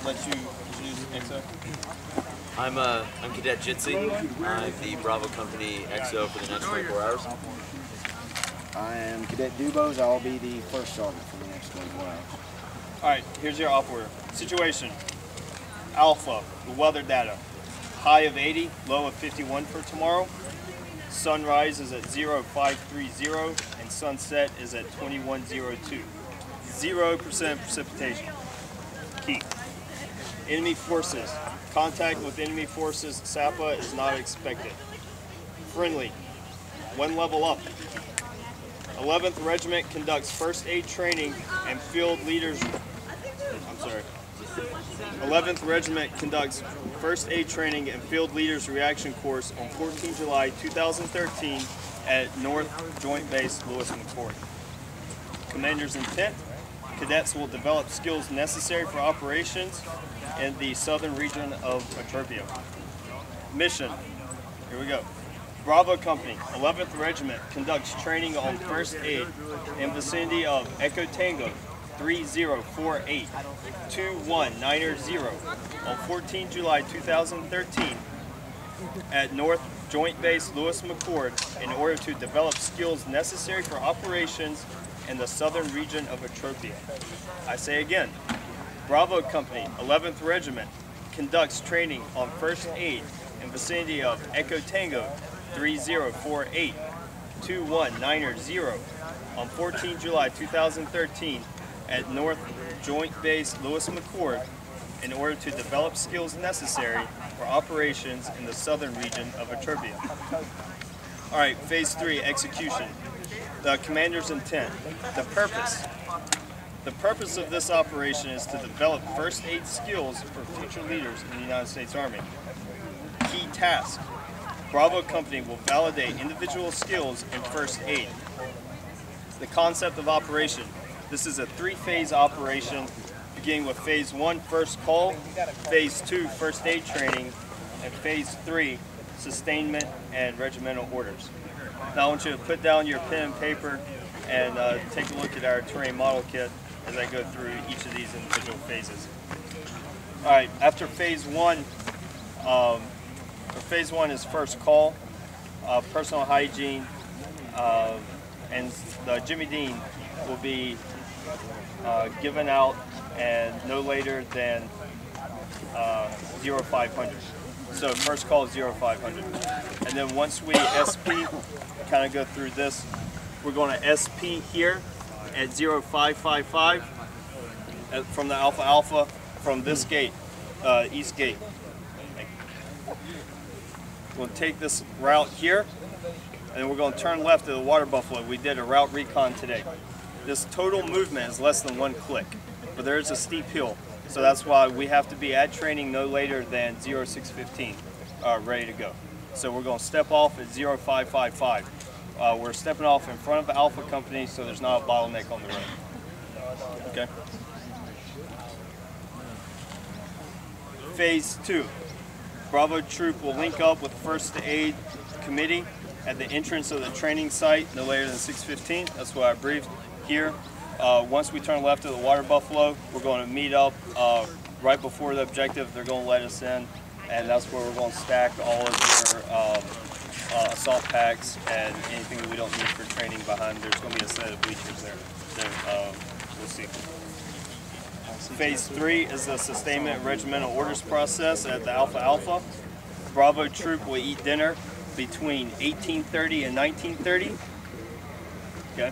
let you introduce XO. I'm Cadet Jitsi. I'm the Bravo Company XO for the next 24 hours. I am Cadet Dubos. I'll be the first sergeant for the next 24 hours. Alright, here's your op order. Situation. Alpha, the weather data. High of 80, low of 51 for tomorrow. Sunrise is at 0530 and sunset is at 2102. 0% precipitation. Key. Enemy forces. Contact with enemy forces, SAPA is not expected. Friendly. One level up. 11th Regiment conducts first aid training and field leaders. 11th Regiment conducts first aid training and field leaders reaction course on 14 July 2013 at North Joint Base Lewis McChord. Commander's intent: cadets will develop skills necessary for operations in the southern region of Ethiopia. Mission. Here we go. Bravo Company, 11th Regiment conducts training on first aid in vicinity of Echo Tango 3048 2190 on 14 July 2013 at North Joint Base Lewis McChord in order to develop skills necessary for operations in the southern region of Ethiopia. I say again, Bravo Company, 11th Regiment conducts training on first aid in vicinity of Echo Tango 3048 2190 on 14 July 2013 at North Joint Base Lewis McChord in order to develop skills necessary for operations in the southern region of Ethiopia. Alright, Phase 3, execution. The commander's intent. The purpose of this operation is to develop first aid skills for future leaders in the United States Army. Key task. Bravo Company will validate individual skills in first aid. The concept of operation. This is a three-phase operation, beginning with Phase 1, first call, Phase 2, first aid training, and Phase 3, sustainment and regimental orders. Now I want you to put down your pen and paper and take a look at our terrain model kit as I go through each of these individual phases. Alright, after Phase 1, Phase 1 is first call, personal hygiene, and the Jimmy Dean will be given out and no later than 0500. So first call is 0500. And then once we SP, kind of go through this, we're going to SP here at 0555 from the Alpha Alpha from this gate, east gate. We'll take this route here, and then we're going to turn left to the Water Buffalo. We did a route recon today. This total movement is less than 1 click, but there is a steep hill. So that's why we have to be at training no later than 0615, ready to go. So we're going to step off at 0555. We're stepping off in front of the Alpha Company, so there's not a bottleneck on the road. Okay. Phase 2. Bravo Troop will link up with First Aid Committee at the entrance of the training site no later than 6:15. That's what I briefed here. Once we turn left to the Water Buffalo, we're going to meet up right before the objective. They're going to let us in, and that's where we're going to stack all of your assault packs and anything that we don't need for training behind. There's going to be a set of bleachers there. We'll see. Phase 3 is the sustainment and regimental orders process at the Alpha Alpha. Bravo Troop will eat dinner between 1830 and 1930. Okay.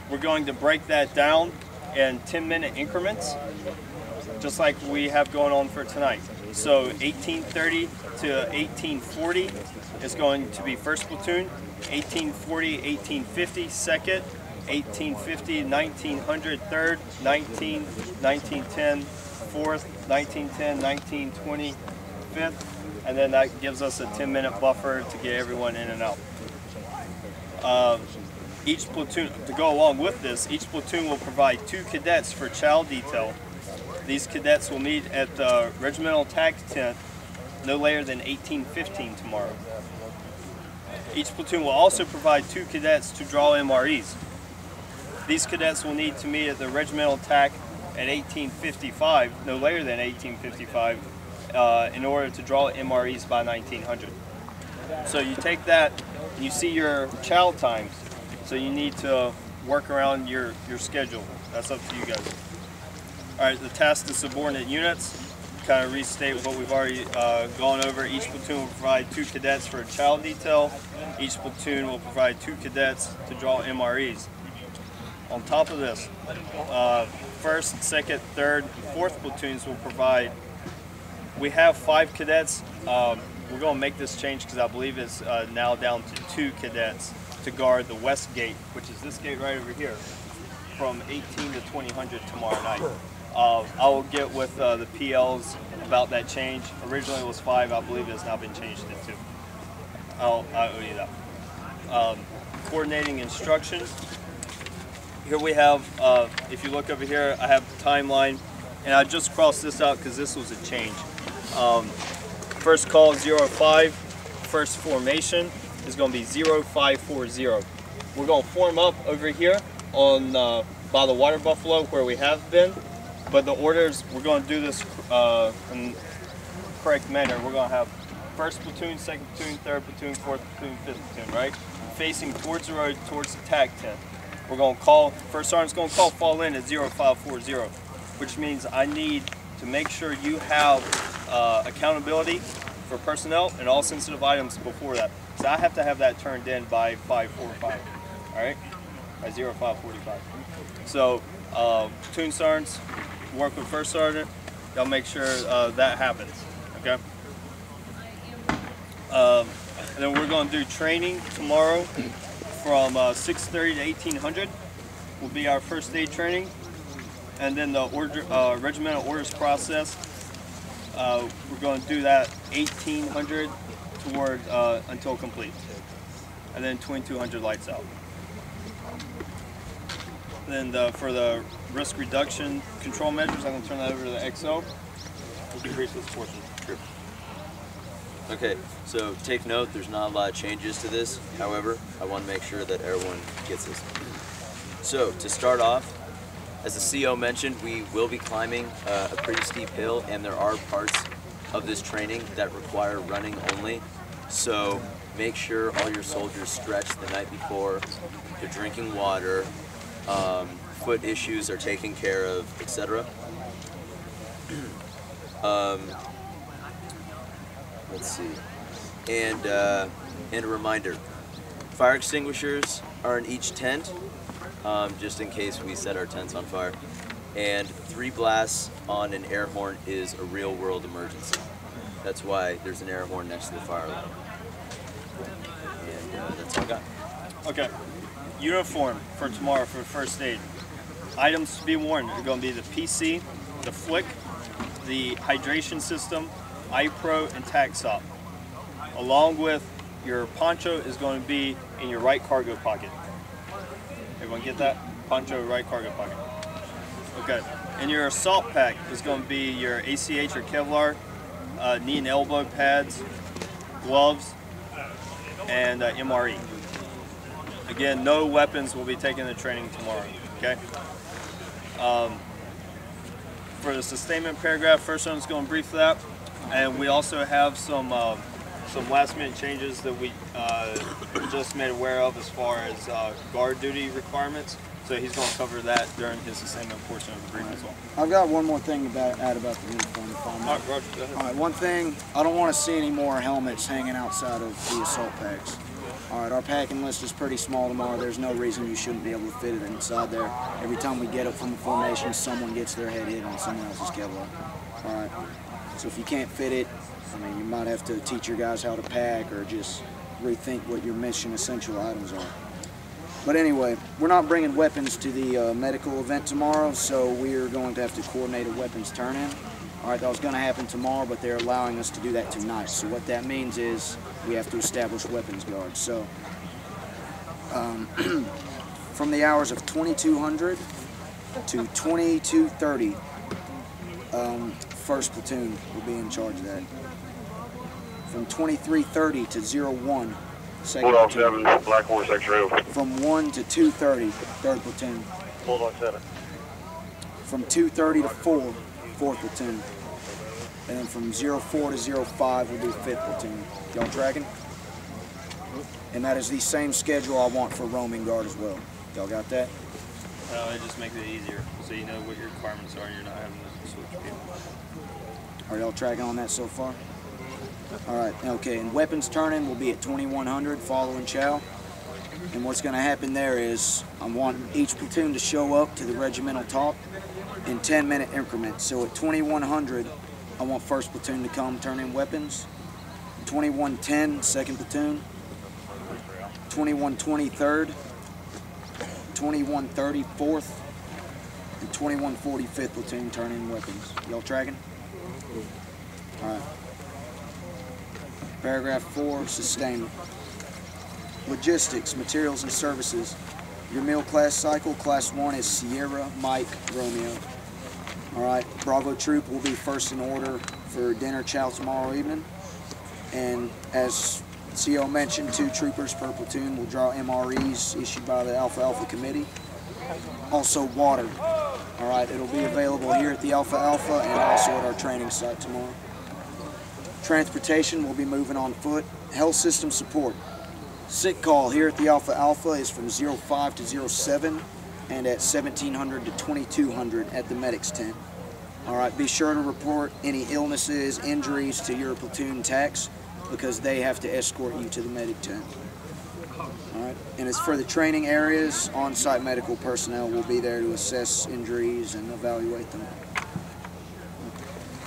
We're going to break that down in 10-minute increments, just like we have going on for tonight. So 1830 to 1840 is going to be first platoon, 1840, 1850 second, 1850, 1900 third, 1910 fourth, 1910, 1920 fifth, and then that gives us a 10-minute buffer to get everyone in and out. Each platoon, to go along with this, each platoon will provide 2 cadets for child detail. These cadets will meet at the regimental attack tent no later than 1815 tomorrow. Each platoon will also provide 2 cadets to draw MREs. These cadets will need to meet at the regimental attack at 1855, no later than 1855, in order to draw MREs by 1900. So you take that and you see your child times. So you need to work around your schedule. That's up to you guys. All right, the task to subordinate units. Kind of restate what we've already gone over. Each platoon will provide 2 cadets for a child detail. Each platoon will provide 2 cadets to draw MREs. On top of this, 1st, 2nd, 3rd, and 4th platoons will provide, we have 5 cadets. We're going to make this change because I believe it's now down to 2 cadets to guard the west gate, which is this gate right over here, from 18 to 2000 tomorrow night. I will get with the PLs about that change. Originally it was 5, I believe it's now been changed to 2. I owe you that. Coordinating instruction. Here we have, if you look over here, I have the timeline, and I just crossed this out because this was a change. First call 05, first formation is going to be 0540. We're going to form up over here on by the water buffalo where we have been. But the orders, we're going to do this in the correct manner. We're going to have 1st platoon, 2nd platoon, 3rd platoon, 4th platoon, 5th platoon, right? Facing towards the road, towards the TAC tent. We're going to call, 1st Sergeant's going to call fall in at 0540, which means I need to make sure you have accountability for personnel and all sensitive items before that. So I have to have that turned in by 5:45, all right? By 0545. So platoon sergeants work with 1st Sergeant. They'll make sure that happens, okay? And then we're going to do training tomorrow from 6:30 to 1800 will be our first aid training. And then the regimental orders process, we're going to do that 1800 toward until complete. And then 2200 lights out. Then for the risk reduction control measures, I'm going to turn that over to the XO. We can brief this portion. Sure. Okay, so take note, there's not a lot of changes to this. However, I want to make sure that everyone gets this. So to start off, as the CO mentioned, we will be climbing a pretty steep hill, and there are parts of this training that require running only. So make sure all your soldiers stretch the night before, they're drinking water, foot issues are taken care of, etc. Let's see. And a reminder, fire extinguishers are in each tent, just in case we set our tents on fire. And 3 blasts on an air horn is a real world emergency. That's why there's an air horn next to the fire alarm. And that's all I got. Okay. Uniform for tomorrow for first aid. Items to be worn are going to be the PC, the flick, the hydration system, iPro, and TAC-SOP. Along with your poncho is going to be in your right cargo pocket. Everyone get that? Poncho, right cargo pocket. Okay. And your assault pack is going to be your ACH or Kevlar, knee and elbow pads, gloves, and MRE. Again, no weapons will be taken to training tomorrow, okay? For the sustainment paragraph, first one is going to brief that. And we also have some last minute changes that we just made aware of as far as guard duty requirements. So he's going to cover that during his sustainment portion of the brief as well. I've got one more thing to add about the uniform. All right, Roger, go ahead. All right, one thing, I don't want to see any more helmets hanging outside of the assault packs. All right, our packing list is pretty small tomorrow. There's no reason you shouldn't be able to fit it inside there. Every time we get up from the formation, someone gets their head hit on someone else's Kevlar. All right, so if you can't fit it, I mean, you might have to teach your guys how to pack or just rethink what your mission essential items are. But anyway, we're not bringing weapons to the medical event tomorrow, so we're going to have to coordinate a weapons turn-in. All right, that was going to happen tomorrow, but they're allowing us to do that tonight. So what that means is we have to establish weapons guards. So from the hours of 2200 to 2230, first platoon will be in charge of that. From 2330 to 01, second platoon. Black Horse X-ray. From 1 to 230, third platoon. Hold on, 7. From 2:30 to 4, 4th platoon. And then from 04 to 05 will be 5th platoon. Y'all tracking? And that is the same schedule I want for roaming guard as well. Y'all got that? It just makes it easier, so you know what your requirements are and you're not having to switch people. Are y'all tracking on that so far? Alright, okay, and weapons turn-in will be at 2100 following chow. And what's going to happen there is I want each platoon to show up to the regimental talk in 10-minute increments. So at 2100, I want 1st platoon to come turn in weapons. 2110, 2nd platoon. 2120, 3rd. 2130, 4th. And 2140, 5th platoon turn in weapons. Y'all tracking? Alright. Paragraph 4, sustainment. Logistics, materials and services. Your meal class cycle, class 1 is Sierra, Mike, Romeo. Alright, Bravo Troop will be first in order for dinner chow tomorrow evening. And as CO mentioned, 2 troopers per platoon will draw MREs issued by the Alpha Alpha Committee. Also water. Alright, it'll be available here at the Alpha Alpha and also at our training site tomorrow. Transportation will be moving on foot. Health system support. Sick call here at the Alpha Alpha is from 05 to 07 and at 1700 to 2200 at the medics tent. Alright, be sure to report any illnesses, injuries to your platoon tax because they have to escort you to the medic tent. Alright, and as for the training areas, on-site medical personnel will be there to assess injuries and evaluate them.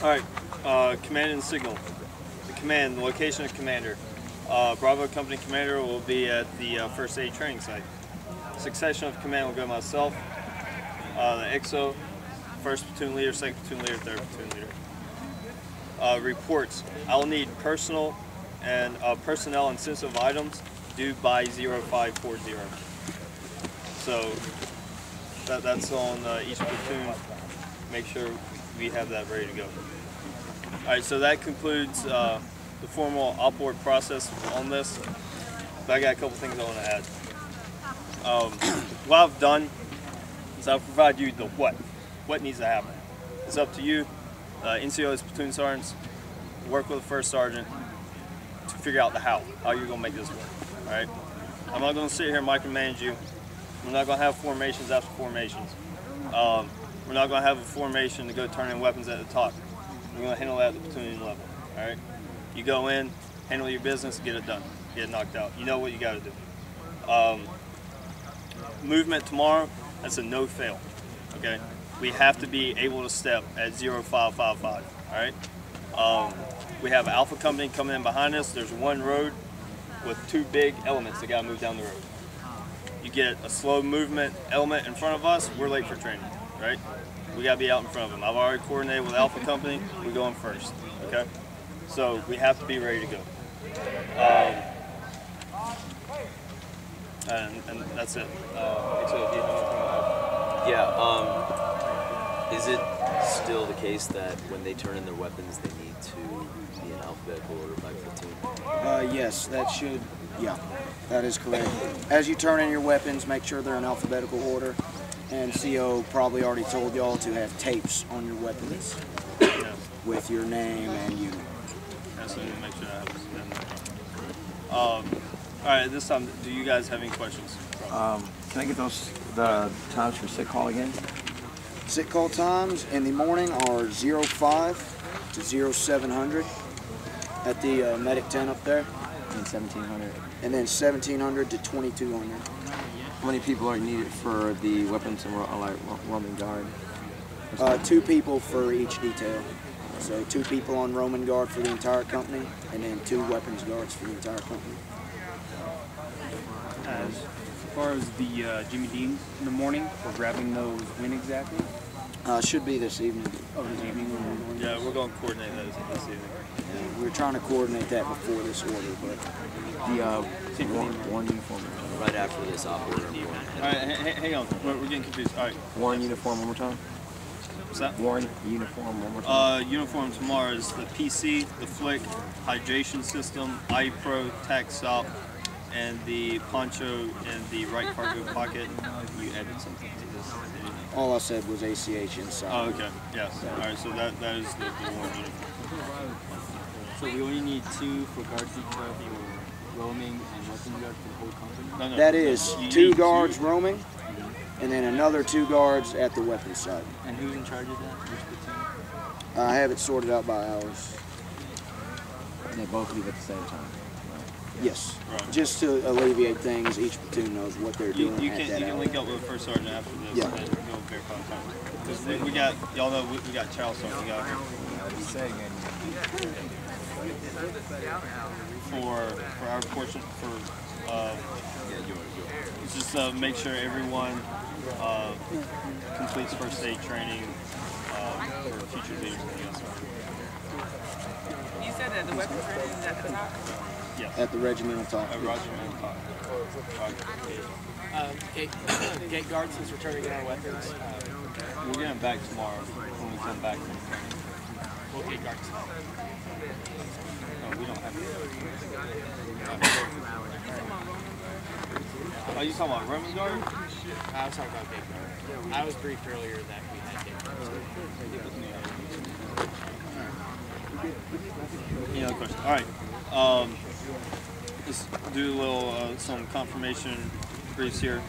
Alright, command and signal. The command, the location of commander. Bravo Company Commander will be at the first aid training site. Succession of command will go myself, the XO, 1st platoon leader, 2nd platoon leader, 3rd platoon leader. Reports. I'll need personnel and sensitive items due by 0540. So that's on each platoon. Make sure we have that ready to go. All right, so that concludes the formal OPORD process on this, but I got a couple things I want to add. What I've done is I've provided you the what needs to happen. It's up to you, NCOs, platoon sergeants, work with the 1st sergeant to figure out the how you're going to make this work, all right? I'm not going to sit here and micromanage you. We're not going to have formations after formations. We're not going to have a formation to go turn in weapons at the top. We're going to handle that at the platoon level, all right? You go in, handle your business, get it done, get it knocked out. You know what you got to do. Movement tomorrow, that's a no-fail, okay? We have to be able to step at 0555, all right? We have Alpha Company coming in behind us. There's one road with 2 big elements that got to move down the road. You get a slow movement element in front of us, we're late for training, right? We got to be out in front of them. I've already coordinated with Alpha Company, we're going first, okay? So we have to be ready to go. And that's it. Is it still the case that when they turn in their weapons, they need to be in alphabetical order by platoon? Yes, that is correct. As you turn in your weapons, make sure they're in alphabetical order. And CO probably already told y'all to have tapes on your weapons with your name and unit. So make sure I have all right, this time, do you guys have any questions? Can I get the times for sick call again? Sick call times in the morning are 05 to 0700 at the medic tent up there. And 1700. And then 1700 to 2200. How many people are needed for the weapons and roaming guard? 2 people for each detail. So 2 people on Roman guard for the entire company, and then 2 weapons guards for the entire company. As far as the Jimmy Deans in the morning, we're grabbing those when exactly? Should be this evening. Oh, this evening? Yeah, we're going to coordinate those this evening. Yeah, we're trying to coordinate that before this order, but... The one uniform. Right after this operator. All right, hang on. We're getting confused. All right. Warren uniform one more time. What's that? Warren uniform one more time. Uniform tomorrow is the PC, the Flick, hydration system, iPro, Tac Sock, and the poncho and the right cargo pocket. You added something to this. All I said was ACH inside. Oh, okay. Yes. All right. So that is the one uniform. So we only need 2 for guard seat for roaming and weapon guard for the whole company? No, no. That is You 2 need guards 2. roaming, and then another 2 guards at the weapons side. And who's in charge of that? Which platoon? I have it sorted out by hours. And they both leave at the same time. Yes. Right. Just to alleviate things, each platoon knows what they're You doing at that can hour. link up with the first sergeant after this, Yeah. and he'll verify the time. Because we got, y'all know we got Charles Sergeant out here for our portion just make sure everyone completes first aid training for future leaders. You said that the weapons training is at the top? Yes. At the regimental top. Roger, man. Roger. Gate guard, since we're turning in our weapons, We're getting back tomorrow when we come back from training. we'll gate guards. No, we don't have Oh, you talking about roaming guard? I was talking about gate guard. I was briefed earlier that we had gate guards. Any other questions? All right. Let's do a little some confirmation briefs here.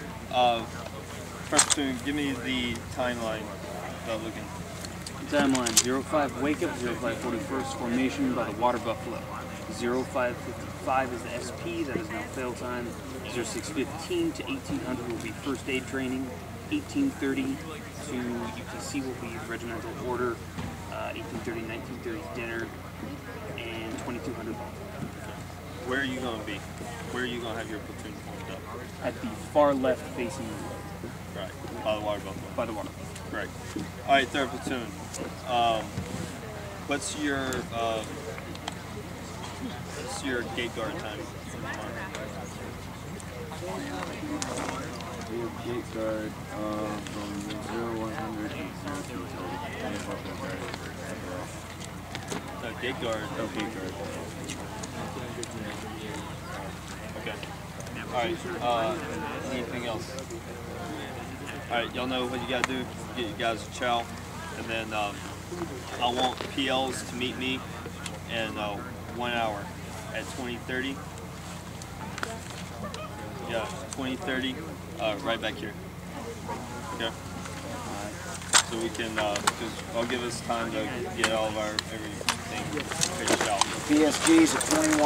First platoon, give me the timeline without looking. Timeline 05 wake up, 0541st formation by the Water Buffalo. 0555 is the SP, that is now fail time. 0615 to 1800 will be first aid training. 1830 to UTC will be the regimental order. 1830, 1930 dinner, and 2200 ball. Where are you going to be? Where are you going to have your platoon formed up? At the far left facing the road, Right, by the water buffalo. by the water. Correct. All right, third platoon. What's your gate guard time? Gate guard from 0100 to 24. Gate guard. Oh, gate guard. Okay. All right. Anything else? All right. Y'all know what you gotta do. Get you guys a chow, and then I want PLs to meet me in 1 hour at 20:30. Yeah, 20:30. Right back here. Okay. So we can, because I'll give us time to get all of our everything finished out. PSG's at 21.